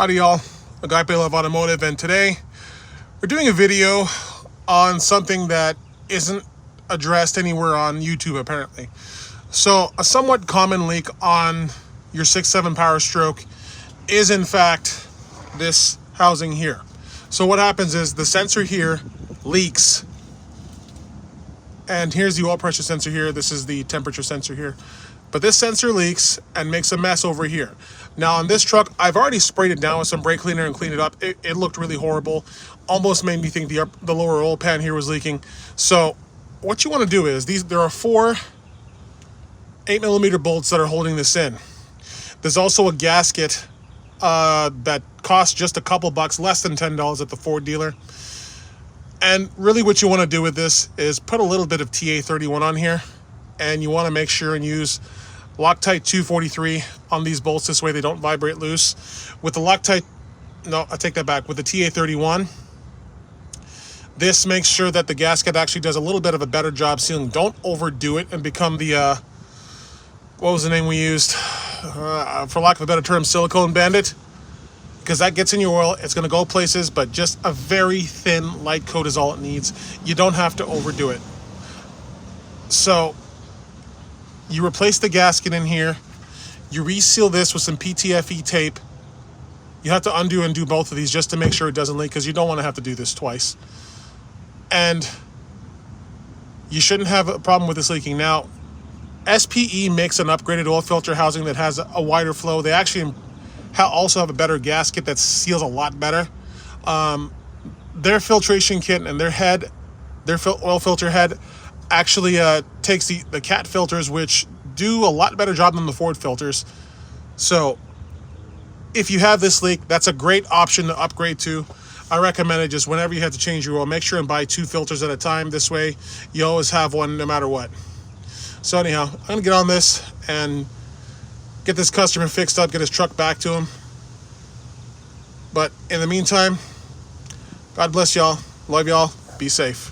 Howdy y'all, Agape Love Automotive, and today we're doing a video on something that isn't addressed anywhere on YouTube apparently. So a somewhat common leak on your 6.7 Powerstroke is in fact this housing here. So what happens is the sensor here leaks, and here's the oil pressure sensor here, this is the temperature sensor here. But this sensor leaks and makes a mess over here. Now on this truck, I've already sprayed it down with some brake cleaner and cleaned it up. It looked really horrible. Almost made me think the lower oil pan here was leaking. So what you want to do is, there are 4 8mm bolts that are holding this in. There's also a gasket that costs just a couple bucks, less than $10 at the Ford dealer. And really what you want to do with this is put a little bit of TA31 on here. And you want to make sure and use Loctite 243 on these bolts. This way they don't vibrate loose. With the Loctite, no, I take that back. With the TA31, this makes sure that the gasket actually does a little bit of a better job sealing. Don't overdo it and become the, what was the name we used? For lack of a better term, silicone bandit. Because that gets in your oil, it's going to go places, but just a very thin, light coat is all it needs. You don't have to overdo it. So you replace the gasket in here, you reseal this with some PTFE tape. You have to undo and do both of these just to make sure it doesn't leak, because you don't want to have to do this twice. And you shouldn't have a problem with this leaking. Now, SPE makes an upgraded oil filter housing that has a wider flow. They actually also have a better gasket that seals a lot better. Their filtration kit and their head, their oil filter head, actually takes the cat filters, which do a lot better job than the Ford filters. So if you have this leak, that's a great option to upgrade to. I recommend it. Just whenever you have to change your oil, make sure and buy 2 filters at a time. This way you always have one no matter what. So anyhow, I'm gonna get on this and get this customer fixed up, get his truck back to him. But in the meantime, God bless y'all, love y'all, be safe.